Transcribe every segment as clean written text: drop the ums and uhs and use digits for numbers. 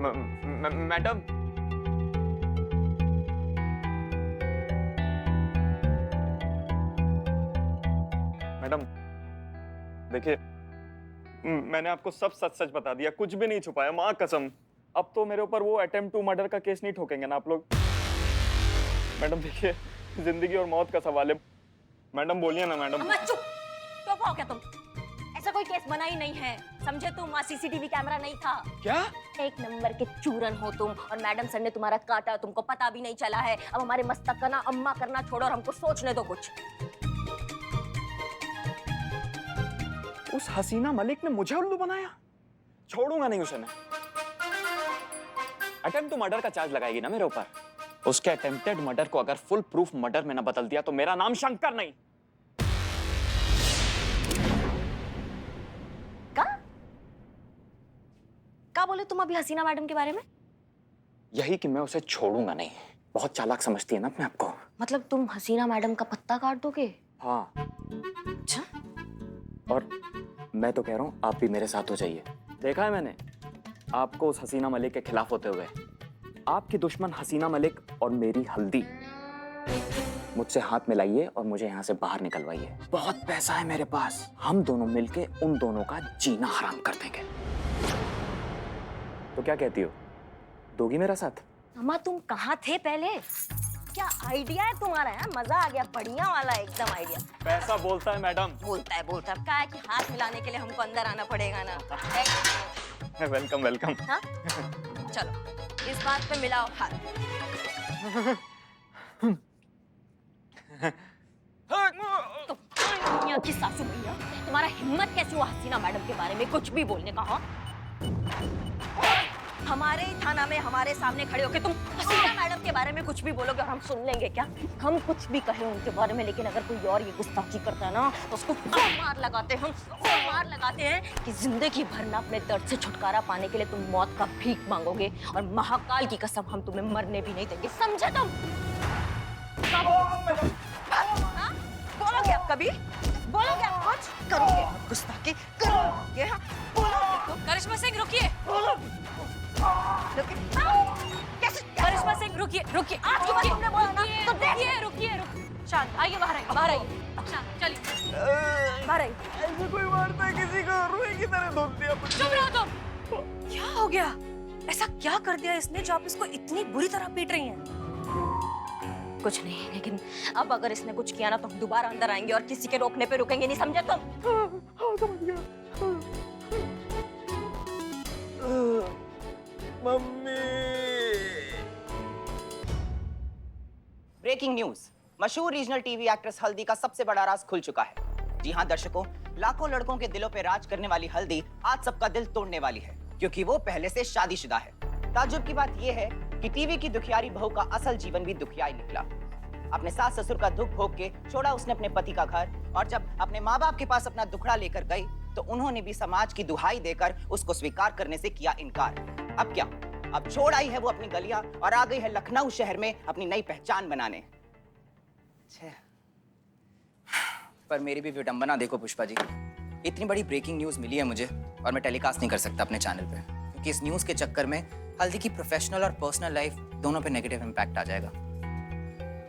Madam, madam देखिए, मैंने आपको सब सच सच बता दिया, कुछ भी नहीं छुपाया, माँ कसम। अब तो मेरे ऊपर वो अटेम्प्ट टू मर्डर का केस नहीं ठोकेंगे ना आप लोग। मैडम देखिए, जिंदगी और मौत का सवाल है। मैडम बोलिए ना मैडम। अम्मा चुप, चुप हो क्या तुम? ऐसा कोई केस बना ही नहीं है, समझे तुम? वहाँ सीसीटीवी कैमरा नहीं था। क्या? एक नंबर के चूरन हो तुम, और मैडम सर ने तुम्हारा काटा, तुमको पता भी नहीं चला है। अब हमारे मस्तक का ना अम्मा करना छोड़ो और हमको सोचने दो कुछ। उस हसीना मलिक ने मुझे उल्लू बनाया, छोड़ूंगा नहीं उसे मैं। अटेम्प्ट टू मर्डर का चार्ज लगाएगी ना मेरे ऊपर। उसके अटेम्प्टेड मर्डर को अगर फुल प्रूफ मर्डर में ना बदल दिया तो मेरा नाम शंकर नहीं। क्या बोले तुम अभी हसीना मैडम के बारे में? यही कि मैं उसे छोड़ूंगा नहीं। बहुत चालाक समझती है ना अपने आपको। मतलब तुम हसीना मैडम का पत्ता काट दोगे? हाँ। अच्छा। और मैं तो कह रहा हूँ आप भी मेरे साथ हो जाइए। देखा है मैंने आपको उस हसीना मलिक के खिलाफ होते हुए। आपकी दुश्मन हसीना मलिक और मेरी हल्दी। मुझसे हाथ मिलाइए और मुझे यहाँ से बाहर निकलवाइए। बहुत पैसा है मेरे पास, हम दोनों मिलके उन दोनों का जीना हराम कर देंगे। तो क्या कहती हो, दोगी मेरा साथ? अम्मा तुम कहाँ थे पहले? क्या आइडिया है तुम्हारा? यार मजा आ गया, बढ़िया वाला एकदम आइडिया। पैसा बोलता है मैडम। बोलता है क्या है कि हाथ मिलाने के लिए हमको अंदर आना पड़ेगा ना। Welcome welcome. हाँ? चलो इस बात पे मिलाओ हाथ। दुनिया की सासू भैया, तुम्हारा हिम्मत कैसे हुआ हसीना मैडम के बारे में कुछ भी बोलने का? हाँ, हमारे थाना में हमारे सामने खड़े होके तुम हसीना मैडम के बारे में कुछ भी बोलोगे और हम सुन लेंगे क्या? हम कुछ भी कहें उनके बारे में, लेकिन अगर कोई और ये गुस्ताखी करता है ना तो उसको मार लगाते हैं। हम मार लगाते हैं कि जिंदगी भर ना अपने दर्द से छुटकारा पाने के लिए तुम मौत का भीख मांगोगे, और महाकाल की कसम हम तुम्हें मरने भी नहीं देंगे, समझे तुम? बोलोगे आप कभी? बोलोगे आप कुछ? करोगे गुस्ताखी? करोगे? बोलोगे? करिश्मा सिंह रुकिए। कैसे? करिश्मा सिंह रुकिए रुकिए। आज की बात तुमने बोला ना तो रुकिए रुकिए रुकिए। शांत, आइए बाहर आइए, बाहर आइए। शांत, चलिए बाहर आइए। ऐसे कोई मारता है किसी को, रुई की तरह धोत दिया मुझे। चुप रहो तुम। क्या हो गया? ऐसा क्या कर दिया इसने जो आप इसको इतनी बुरी तरह पीट रही हैं? कुछ नहीं, लेकिन अब अगर इसने कुछ किया ना तो हम दोबारा अंदर आएंगे और किसी के रोकने पे रुकेंगे नहीं, समझे तुम? हाँ समझ गया। मम्मी। ब्रेकिंग न्यूज, मशहूर रीजनल टीवी एक्ट्रेस हल्दी का सबसे बड़ा राज खुल चुका है। जी हां दर्शकों, लाखों लड़कों के दिलों पे राज करने वाली हल्दी आज सबका दिल तोड़ने वाली है, क्योंकि वो पहले से शादीशुदा है। ताज्जुब की बात यह है कि टीवी की दुखियारी बहू का असल जीवन भी दुखियाई निकला। अपने सास ससुर का दुख भोग के छोड़ा उसने अपने पति का घर, और जब अपने माँ बाप के पास अपना दुखड़ा लेकर गई तो उन्होंने भी समाज की दुहाई देकर उसको स्वीकार करने से किया इनकार। अब क्या, अब छोड़ आई है वो अपनी गलियां और आ गई है लखनऊ शहर में अपनी नई पहचान बनाने। पर मेरी भी विडंबना देखो पुष्पा जी, इतनी बड़ी ब्रेकिंग न्यूज मिली है मुझे और मैं टेलीकास्ट नहीं कर सकता अपने चैनल पे, क्योंकि इस न्यूज के चक्कर में हल्दी की प्रोफेशनल और पर्सनल लाइफ दोनों पे नेगेटिव इम्पैक्ट आ जाएगा।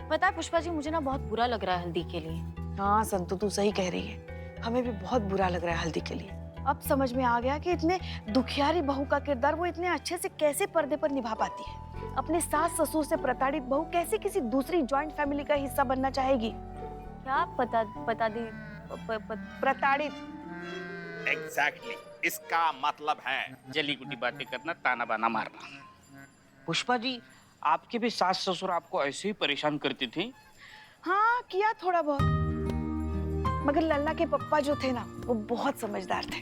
पता है पुष्पा जी, मुझे ना बहुत बुरा लग रहा है हल्दी के लिए। हाँ संतु, तू सही कह रही है, हमें भी बहुत बुरा लग रहा है हल्दी के लिए। अब समझ में आ गया कि इतने दुखियारी बहू का किरदार वो इतने अच्छे से कैसे पर्दे पर निभा पाती है। अपने सास ससुर से प्रताड़ित बहू कैसे किसी दूसरी जॉइंट फैमिली का हिस्सा बनना चाहेगी? क्या पता दी प्रताड़ित। एग्जैक्टली, इसका मतलब है जली कुटी बातें करना, ताना बाना मारना। पुष्पा जी, आपके भी सास ससुर आपको ऐसे ही परेशान करते थे? हाँ किया थोड़ा बहुत, मगर लल्ला के पप्पा जो थे ना वो बहुत समझदार थे।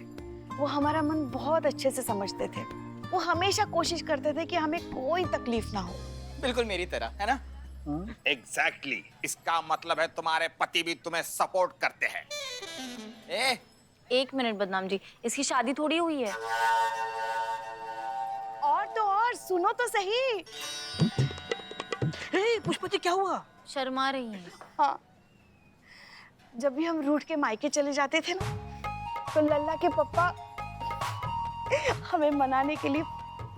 वो हमारा मन बहुत अच्छे से समझते थे। वो हमेशा कोशिश करते थे कि हमें कोई तकलीफ ना हो। बिल्कुल मेरी तरह, है ना? एग्जैक्टली, इसका मतलब है तुम्हारे पति भी तुम्हें सपोर्ट करते हैं। एक मिनट बदनाम जी, इसकी शादी थोड़ी हुई है। और तो और सुनो तो सही। पुष्पा जी क्या हुआ? शर्मा रही हैं। हाँ, जब भी हम रूठ के मायके चले जाते थे ना तो लल्ला के पप्पा हमें मनाने के लिए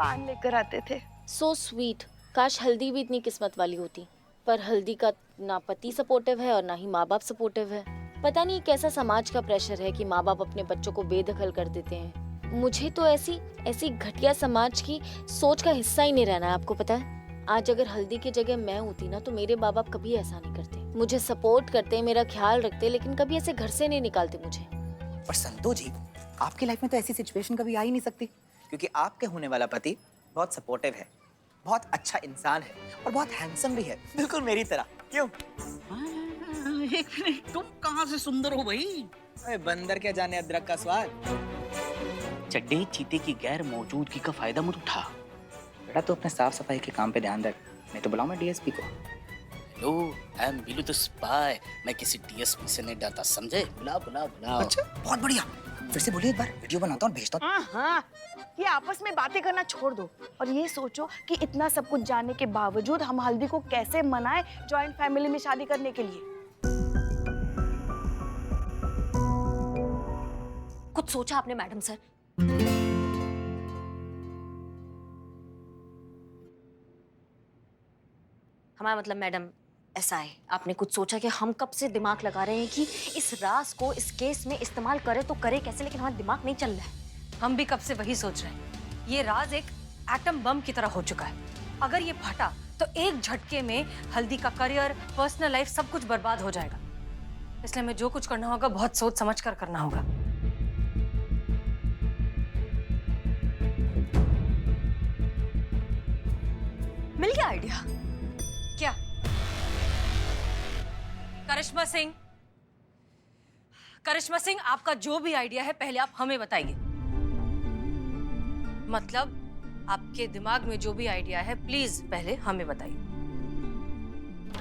पान लेकर आते थे। So sweet. काश हल्दी भी इतनी किस्मत वाली होती, पर हल्दी का ना पति सपोर्टिव है और ना ही माँ बाप सपोर्टिव है। पता नहीं कैसा समाज का प्रेशर है कि माँ बाप अपने बच्चों को बेदखल कर देते हैं। मुझे तो ऐसी घटिया समाज की सोच का हिस्सा ही नहीं रहना है, आपको पता है। आज अगर हल्दी की जगह मैं होती ना तो मेरे माँ बाप कभी ऐसा नहीं करते। मुझे सपोर्ट करते, मेरा ख्याल रखते, लेकिन कभी ऐसे घर से नहीं निकालते मुझे। और संतो जी, आपकी लाइफ में तो ऐसी सिचुएशन कभी आ ही नहीं सकती, क्योंकि आपके होने वाला पति बहुत सपोर्टिव है, बहुत अच्छा इंसान है और बहुत हैंडसम भी है, बिल्कुल मेरी तरह। क्यों? एक मिनट, तुम कहाँ से सुंदर हो भाई? अरे बंदर क्या जाने अदरक का स्वाद। चड्डी चीते की गैर मौजूदगी का फायदा मत उठा। बेटा तू अपने साफ सफाई के काम पे ध्यान रख, नहीं तो बुलाऊं मैं डीएसपी को। Hello, I am Bilu the spy. मैं किसी डीएसपी से नहीं डरता, समझे? बुला बुला बुला। अच्छा, बहुत बढ़िया। फिर से बोलिए एक बार, वीडियो बनाता हूँ भेजता हूँ। हाँ, ये आपस में बातें करना छोड़ दो और ये सोचो कि इतना सब कुछ जानने के बावजूद हम हल्दी को कैसे मनाएं जॉइंट फैमिली में शादी करने के लिए। कुछ सोचा आपने मैडम सर? हमारा मतलब मैडम ऐसा है, आपने कुछ सोचा कि हम कब से दिमाग लगा रहे हैं कि इस राज को इस केस में इस्तेमाल करे तो करे कैसे, लेकिन हमारा दिमाग नहीं चल रहा है। हम भी कब से वही सोच रहे हैं। ये राज एक एटम बम की तरह हो चुका है। अगर ये फटा तो एक झटके में हल्दी का करियर, पर्सनल लाइफ सब कुछ बर्बाद हो जाएगा। इसलिए हमें जो कुछ करना होगा बहुत सोच समझ कर करना होगा। मिल गया आइडिया? क्या? करिश्मा सिंह, करिश्मा सिंह, आपका जो भी आइडिया है पहले आप हमें बताइए। मतलब आपके दिमाग में जो भी आइडिया है प्लीज पहले हमें बताइए।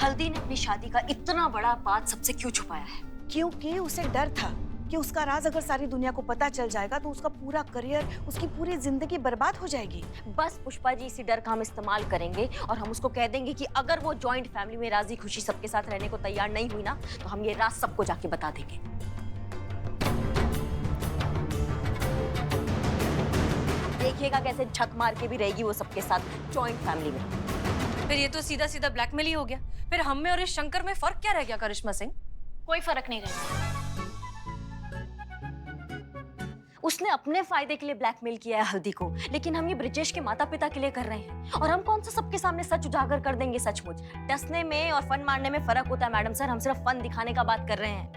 हल्दी ने अपनी शादी का इतना बड़ा बात सबसे क्यों छुपाया है? क्योंकि उसे डर था कि उसका राज अगर सारी दुनिया को पता चल जाएगा तो उसका पूरा करियर, उसकी पूरी जिंदगी बर्बाद हो जाएगी। बस पुष्पा जी, इसी डर का हम इस्तेमाल करेंगे और हम उसको कह देंगे कि अगर वो जॉइंट फैमिली में राजी खुशी सबके साथ रहने को तैयार नहीं हुई ना तो हम ये राज सबको जाके बता देंगे। देखिएगा कैसे झक मार के भी रहेगी वो सबके साथ जॉइंट फैमिली में। फिर ये तो सीधा सीधा ब्लैकमेल ही हो गया। फिर हम में और इस शंकर में फर्क क्या रह गया करिश्मा सिंह? कोई फर्क नहीं रहेगा। उसने अपने फायदे के लिए ब्लैकमेल किया है हल्दी को, लेकिन हम ये ब्रिजेश के माता पिता के लिए कर रहे हैं। और हम कौन सा सबके सामने सच उजागर कर देंगे? सचमुच डसने में और फन मारने में फर्क होता है मैडम सर। हम सिर्फ फन दिखाने का बात कर रहे हैं।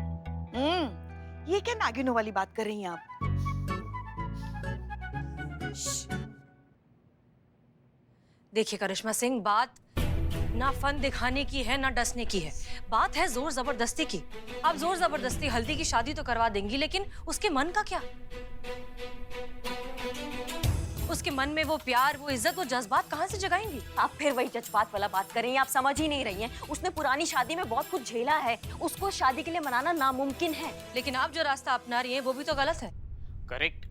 ये क्या नागिनों वाली बात कर रही हैं आप? देखिए करिश्मा सिंह, बात ना फन दिखाने की है ना डसने की है, बात है जोर जबरदस्ती की। आप जोर जबरदस्ती हल्दी की शादी तो करवा देंगी, लेकिन उसके मन का क्या? उसके मन में वो प्यार, वो इज्जत, वो जज्बात कहाँ से जगाएंगी? आप फिर वही जज्बात वाला बात कर रही हैं। आप समझ ही नहीं रही हैं। उसने पुरानी शादी में बहुत कुछ झेला है, उसको शादी के लिए मनाना नामुमकिन है। लेकिन आप जो रास्ता अपना रही हैं वो भी तो गलत है। करेक्ट।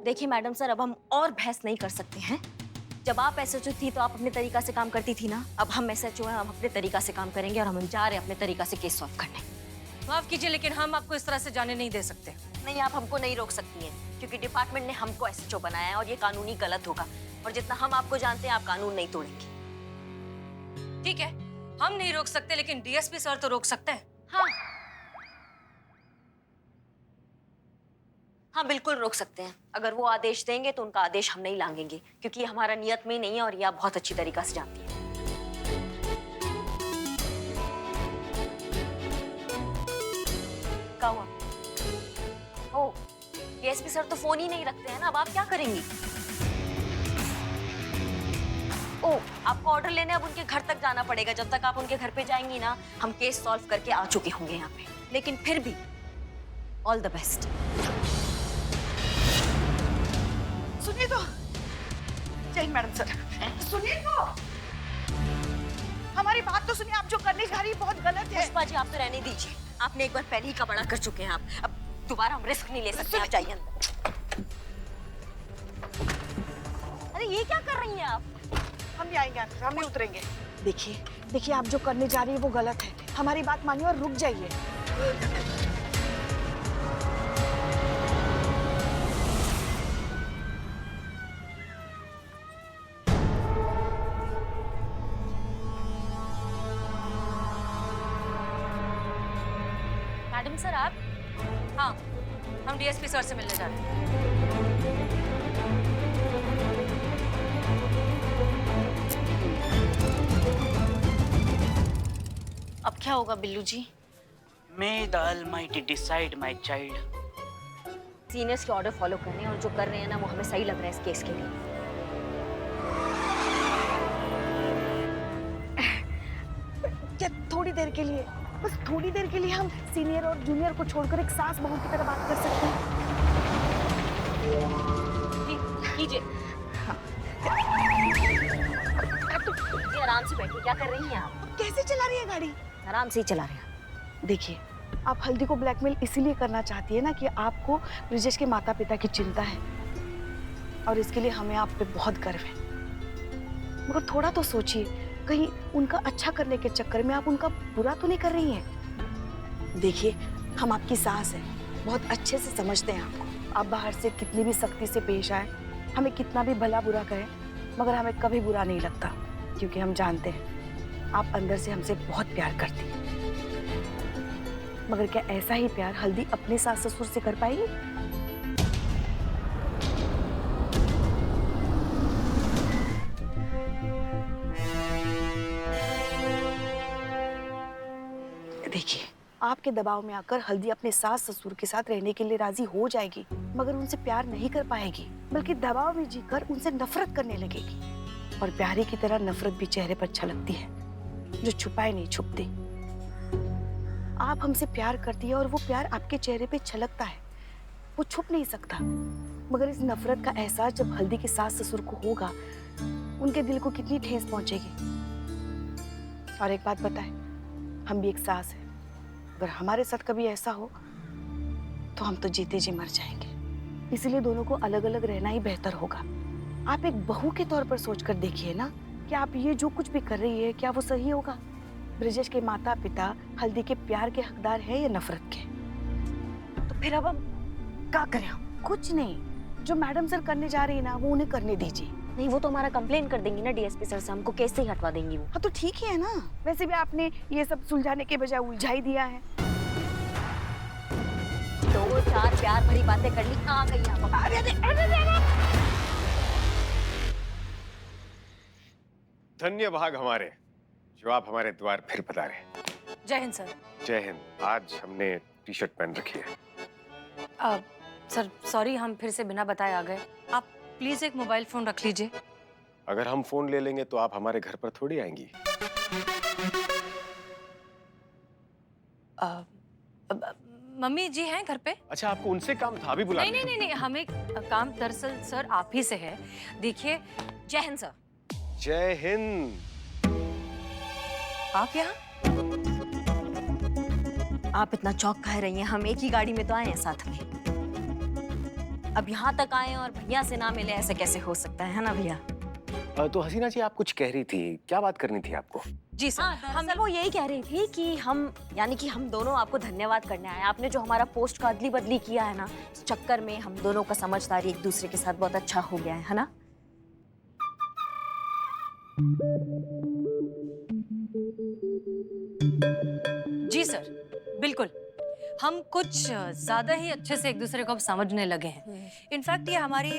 देखिए मैडम सर, अब हम और बहस नहीं कर सकते हैं। जब आप एसएचओ थी तो आप अपने तरीका से काम करती थी ना। अब हम एसएचओ हैं, हम अपने तरीका से काम करेंगे और हम जा रहे हैं अपने तरीका से केस सॉल्व करने। माफ कीजिए, लेकिन हम आपको इस तरह से जाने नहीं दे सकते। नहीं, आप हमको नहीं रोक सकती हैं, क्योंकि डिपार्टमेंट ने हमको एसएचओ बनाया है और ये कानूनी गलत होगा। और जितना हम आपको जानते हैं, आप कानून नहीं तोड़ेंगे। ठीक है, हम नहीं रोक सकते, लेकिन डीएसपी सर तो रोक सकते हैं। हाँ, बिल्कुल रोक सकते हैं। अगर वो आदेश देंगे तो उनका आदेश हम नहीं लांघेंगे, क्योंकि ये हमारा नियत में नहीं है और ये आप बहुत अच्छी तरीका से जानती हैं। क्या हुआ? ओ, डीएसपी सर तो फोन ही नहीं रखते हैं ना। अब आप क्या करेंगी? ओ, आपको ऑर्डर लेने अब उनके घर तक जाना पड़ेगा। जब तक आप उनके घर पे जाएंगी ना, हम केस सॉल्व करके आ चुके होंगे यहाँ पे। लेकिन फिर भी ऑल द बेस्ट। सुनिए तो, जय हिंद मैडम सर। सुनिए तो, हमारी बात तो सुनिए। आप जो करने जा रही है बहुत गलत है। पुष्पा जी, आप तो रहने दीजिए। आपने एक बार पहले ही का बड़ा कर चुके हैं आप। अब दोबारा हम रिस्क नहीं ले सकते। आप जाइए अंदर। अरे ये क्या कर रही हैं आप? हम भी आएंगे अंदर, हम भी उतरेंगे। देखिए आप जो करने जा रही है वो गलत है। हमारी बात मानिए और रुक जाइए। मैडम सर आप? हाँ, हम डीएसपी सर से मिलने जा रहे हैं। अब क्या होगा बिल्लू जी? May the Almighty decide, my child. Seniors के ऑर्डर फॉलो कर रहे हैं और जो कर रहे हैं ना वो हमें सही लग रहा है इस केस के लिए। क्या थोड़ी देर के लिए, बस थोड़ी देर के लिए हम सीनियर और जूनियर को छोड़कर एक सास बहू की तरह बात कर सकते हैं? कीजिए। आराम से बैठिए, क्या कर रही हैं आप? कैसे चला रही है गाड़ी? आराम से ही चला रहे हैं। देखिए, आप हल्दी को ब्लैकमेल इसीलिए करना चाहती है ना कि आपको ब्रिजेश के माता पिता की चिंता है और इसके लिए हमें आप पे बहुत गर्व है। मगर थोड़ा तो सोचिए, कहीं उनका अच्छा करने के चक्कर में आप उनका बुरा तो नहीं कर रही हैं? देखिए, हम आपकी सास हैं, बहुत अच्छे से समझते हैं आपको। आप बाहर से कितनी भी सख्ती से पेश आए, हमें कितना भी भला बुरा कहें, मगर हमें कभी बुरा नहीं लगता, क्योंकि हम जानते हैं आप अंदर से हमसे बहुत प्यार करती हैं। मगर क्या ऐसा ही प्यार हल्दी अपने सास ससुर से कर पाएगी? देखिए, आपके दबाव में आकर हल्दी अपने सास ससुर के साथ रहने के लिए राजी हो जाएगी, मगर उनसे प्यार नहीं कर पाएगी, बल्कि दबाव में जीकर उनसे नफरत करने लगेगी। और प्यारी की तरह नफरत भी चेहरे पर छलकती है, जो छुपाए नहीं छुपती। आप हमसे प्यार करती है और वो प्यार आपके चेहरे पे छलकता है, वो छुप नहीं सकता। मगर इस नफरत का एहसास जब हल्दी के सास ससुर को होगा, उनके दिल को कितनी ठेस पहुंचेगी। और एक बात बताएं, हम भी एक सास है, अगर हमारे साथ कभी ऐसा हो तो हम तो जीते जी मर जाएंगे। इसलिए दोनों को अलग अलग रहना ही बेहतर होगा। आप एक बहू के तौर पर सोचकर देखिए ना कि आप ये जो कुछ भी कर रही है, क्या वो सही होगा? ब्रिजेश के माता पिता हल्दी के प्यार के हकदार है या नफरत के? तो फिर अब हम क्या करें? हम कुछ नहीं, जो मैडम सर करने जा रही है ना, वो उन्हें करने दीजिए। नहीं, वो तो हमारा कंप्लेन कर देंगी ना डीएसपी सर से, हमको केस से ही हटवा देंगी वो। हाँ तो ठीक ही है ना, वैसे भी आपने ये सब सुलझाने के बजाय उलझा ही दिया है। दो चार प्यार भरी बातें कर ली, कहाँ गई आप? अरे अरे अरे अरे धन्य भाग हमारे जो आप हमारे द्वार फिर पधारे। जय हिंद सर। जय हिंद। आज हमने टी शर्ट पहन रखी है। सर सॉरी, हम फिर से बिना बताए आ गए। आप प्लीज एक मोबाइल फोन रख लीजिए। अगर हम फोन ले लेंगे तो आप हमारे घर पर थोड़ी आएंगी। मम्मी जी हैं घर पे? अच्छा, आपको उनसे काम था भी बुलाने? नहीं नहीं नहीं, हमें काम दरअसल सर आप ही से है। देखिए, जय हिंद सर। जय हिंद। आप यहाँ? आप इतना चौंक कह रही हैं? हम एक ही गाड़ी में तो आए हैं साथ में। अब यहाँ तक आए और भैया से ना मिले, ऐसे कैसे हो सकता है ना भैया? तो हसीना जी, आप कुछ कह रही थी, क्या बात करनी थी आपको? जी सर। हम वो यही कह रही थी कि हम यानी कि हम दोनों आपको धन्यवाद करने आए। आपने जो हमारा पोस्ट का अदली बदली किया है ना, इस चक्कर में हम दोनों का समझदारी एक दूसरे के साथ बहुत अच्छा हो गया है ना? जी सर, बिल्कुल। हम कुछ ज्यादा ही अच्छे से एक दूसरे को अब समझने लगे हैं। इनफैक्ट ये हमारी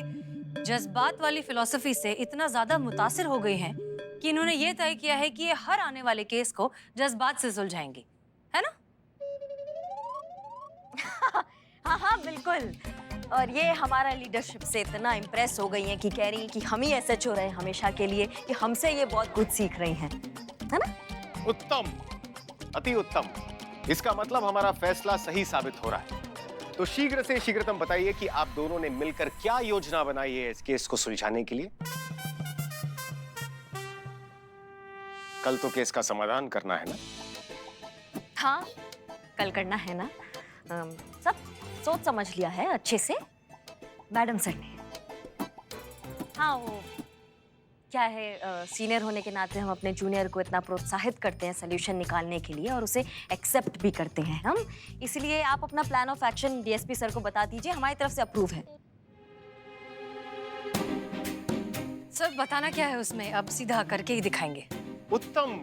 जज्बात वाली फिलॉसफी से इतना ज्यादा मुतासिर हो गई हैं कि इन्होंने ये तय किया है कि ये हर आने वाले केस को जज्बात से सुलझाएंगी, है ना? हाँ हाँ बिल्कुल। और ये हमारा लीडरशिप से इतना इम्प्रेस हो गई हैं कि कह रही हैं कि हम ही एसएचओ रहे हमेशा के लिए, कि हमसे ये बहुत कुछ सीख रही हैं, है ना? उत्तम, अति उत्तम। इसका मतलब हमारा फैसला सही साबित हो रहा है। तो शीघ्र से शीघ्रतम बताइए कि आप दोनों ने मिलकर क्या योजना बनाई है इस केस को सुलझाने के लिए। कल तो केस का समाधान करना है ना? हाँ, कल करना है ना। सब सोच समझ लिया है अच्छे से मैडम सर ने। हाँ, वो क्या है, सीनियर होने के नाते हम अपने जूनियर को इतना प्रोत्साहित करते हैं सॉल्यूशन निकालने के लिए, और उसे एक्सेप्ट भी करते हैं हम। इसलिए आप अपना plan of action DSP sir को बता दीजिए, हमारी तरफ से अप्रूव है। सर बताना क्या है उसमें, अब सीधा करके ही दिखाएंगे। उत्तम,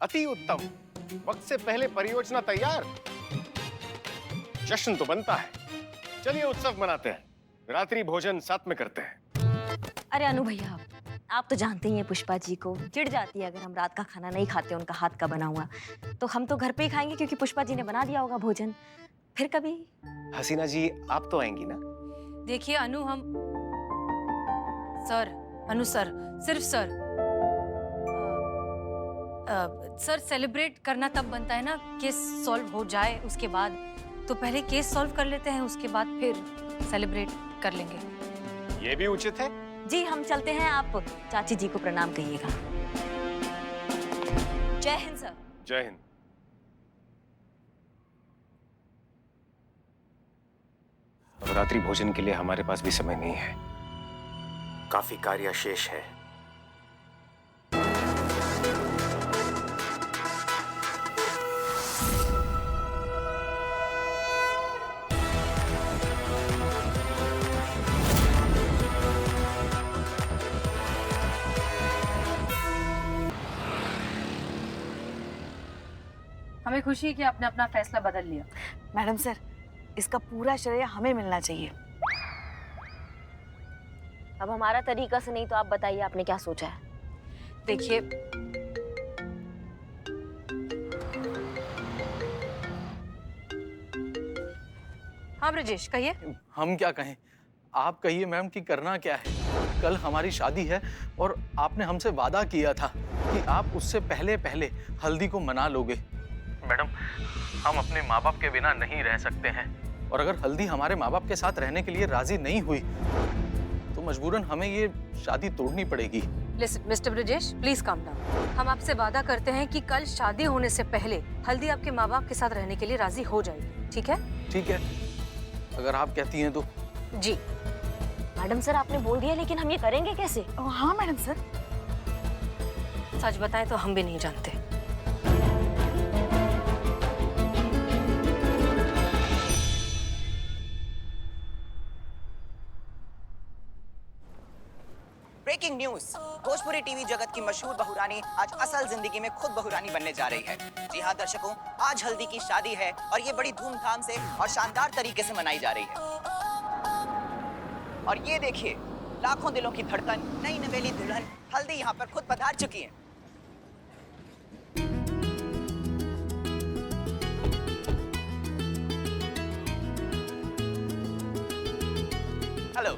अति उत्तम। वक्त से पहले परियोजना तैयार। जश्न तो बनता है। चलिए उत्सव मनाते हैं, रात्रि भोजन साथ में करते हैं। अरे अनु भैया, आप तो जानते ही हैं पुष्पा जी को, चिढ़ जाती है अगर हम रात का खाना नहीं खाते उनका हाथ का बना हुआ। तो हम तो घर पे ही खाएंगे क्योंकि पुष्पा जी ने बना दिया होगा भोजन। फिर कभी। हसीना जी आप तो आएंगी ना? देखिए अनु, हम सर, अनु सर, सिर्फ सर, सर सेलिब्रेट करना तब बनता है ना केस सॉल्व हो जाए उसके बाद। तो पहले केस सॉल्व कर लेते हैं, उसके बाद फिर सेलिब्रेट कर लेंगे। ये भी उचित है। जी हम चलते हैं, आप चाची जी को प्रणाम कहिएगा। जय हिंद सर। जय हिंद। अब रात्रि भोजन के लिए हमारे पास भी समय नहीं है, काफी कार्य शेष है। हमें खुशी है कि आपने अपना फैसला बदल लिया। मैडम सर, इसका पूरा श्रेय हमें मिलना चाहिए। अब हमारा तरीका से नहीं तो आप बताइए आपने क्या सोचा है? देखिए, हाँ ब्रजेश कहिए। हम क्या कहें, आप कहिए मैम कि करना क्या है। कल हमारी शादी है और आपने हमसे वादा किया था कि आप उससे पहले पहले हल्दी को मना लोगे। मैडम, हम अपने माँ बाप के बिना नहीं रह सकते हैं, और अगर हल्दी हमारे माँ बाप के साथ रहने के लिए राजी नहीं हुई तो मजबूरन हमें ये शादी तोड़नी पड़ेगी। Listen mister Brajesh, please calm down. हम आपसे वादा करते हैं कि कल शादी होने से पहले हल्दी आपके माँ बाप के साथ रहने के लिए राजी हो जाएगी, ठीक है? ठीक है, अगर आप कहती हैं तो। जी मैडम सर आपने बोल दिया, लेकिन हम ये करेंगे कैसे? हाँ मैडम सर। सच बताएं तो हम भी नहीं जानते। ब्रेकिंग न्यूज, भोजपुरी टीवी जगत की मशहूर बहुरानी आज असल जिंदगी में खुद बहुरानी बनने जा रही है। जी हाँ दर्शकों, आज हल्दी की शादी है और ये बड़ी धूमधाम से और शानदार तरीके से मनाई जा रही है। और ये देखिए, लाखों दिलों की धड़कन, नई नवेली दुल्हन हल्दी यहाँ पर खुद पधार चुकी है। हेलो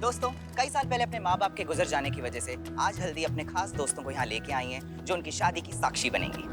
दोस्तों, कई साल पहले अपने माँ बाप के गुजर जाने की वजह से आज हल्दी अपने खास दोस्तों को यहाँ लेके आई हैं, जो उनकी शादी की साक्षी बनेंगी।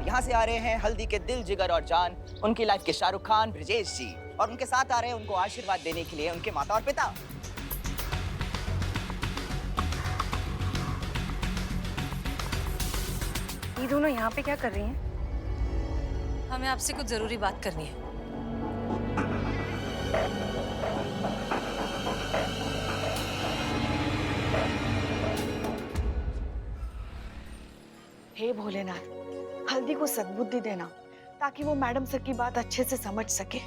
यहाँ से आ रहे हैं हल्दी के दिल, जिगर और जान, उनकी लाइफ के शाहरुख खान, ब्रजेश जी, और उनके साथ आ रहे हैं उनको आशीर्वाद देने के लिए उनके माता और पिता। ये दोनों यहाँ पे क्या कर रही हैं? हमें आपसे कुछ जरूरी बात करनी है। हे भोलेनाथ, हल्दी को सद्बुद्धि देना ताकि वो मैडम सर की बात अच्छे से समझ सके।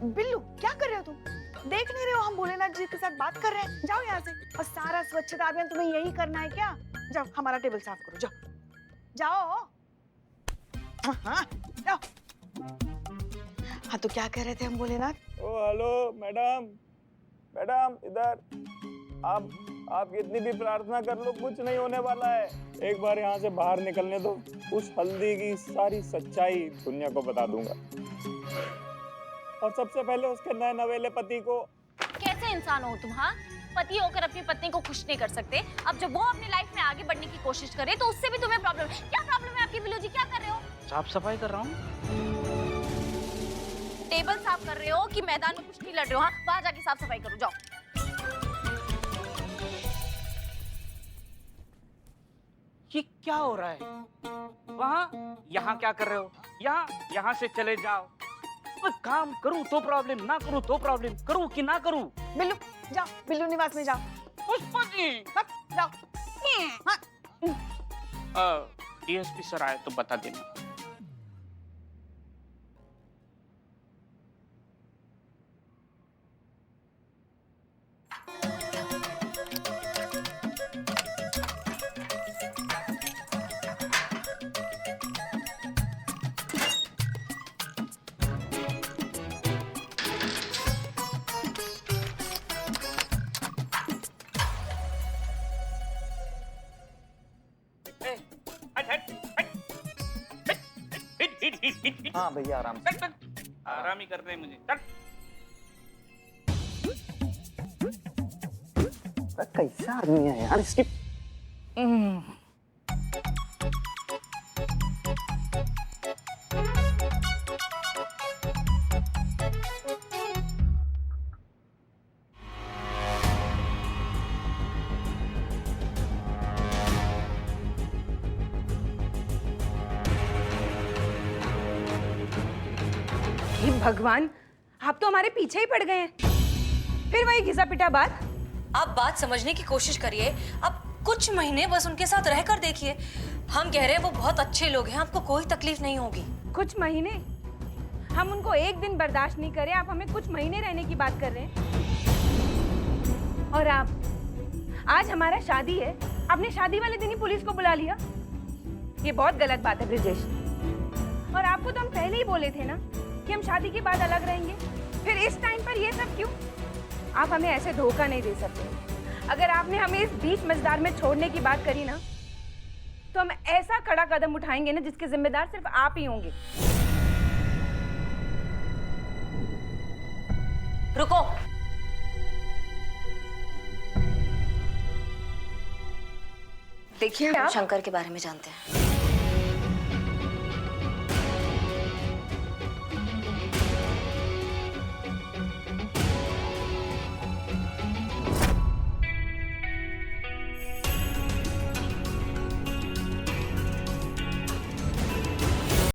बिल्लू क्या कर रहे हो तुम? देख नहीं रहे हो हम भोलेनाथ जी के साथ बात कर रहे हैं? जाओ यहाँ से। और सारा स्वच्छता अभियान तुम्हें यही करना है क्या? जाओ हमारा टेबल साफ करो, जाओ जाओ। हाँ जाओ। हाँ तो क्या कह रहे थे हम भोलेनाथ? ओ हेलो मैडम, मैडम इधर। आप कितनी भी प्रार्थना कर लो कुछ नहीं होने वाला है। एक बार यहाँ से बाहर निकलने दो, उस हल्दी की सारी सच्चाई दुनिया को बता दूंगा, और सबसे पहले उसके नए नवेले पति को। कैसे इंसान हो तुम? हाँ, पति होकर अपनी पत्नी को खुश नहीं कर सकते। अब जब वो अपनी लाइफ में आगे बढ़ने की कोशिश करे तो उससे भी तुम्हें प्रॉब्लम है। क्या प्रॉब्लम है आपकी बिल्लू जी? क्या कर रहे हो? साफ सफाई कर रहा हूँ। टेबल साफ कर रहे हो कि मैदान में कुश्ती लड़ रहे हो? हाँ, वहां जाके साफ सफाई करो, जाओ। ये क्या हो रहा है? वहाँ यहाँ क्या कर रहे हो? यहाँ से चले जाओ। मैं काम करूँ तो प्रॉब्लम, ना करूँ तो प्रॉब्लम, करूँ कि ना करूँ? बिल्लू जाओ, बिल्लू निवास में जाओ। पुष्पा जी, जाओ। डीएसपी सर आए तो बता देना। हाँ भैया आराम से। आराम ही करने मुझे। चल। कैसा आदमी है यार इसकी। हे भगवान, आप तो हमारे पीछे ही पड़ गए हैं। फिर वही घिसा पिटा बात। आप बात समझने की कोशिश करिए। अब कुछ महीने बस उनके साथ रहकर देखिए। हम कह रहे हैं वो बहुत अच्छे लोग हैं, आपको कोई तकलीफ नहीं होगी। कुछ महीने? हम उनको एक दिन बर्दाश्त नहीं करें, आप हमें कुछ महीने रहने की बात कर रहे हैं। और आप आज हमारा शादी है, आपने शादी वाले दिन ही पुलिस को बुला लिया। ये बहुत गलत बात है ब्रिजेश। और आपको तो हम पहले ही बोले थे ना कि हम शादी के बाद अलग रहेंगे। फिर इस टाइम पर ये सब क्यों? आप हमें ऐसे धोखा नहीं दे सकते। अगर आपने हमें इस बीच मझधार में छोड़ने की बात करी ना, तो हम ऐसा कड़ा कदम उठाएंगे ना जिसके जिम्मेदार सिर्फ आप ही होंगे। रुको। देखिए आप शंकर के बारे में जानते हैं।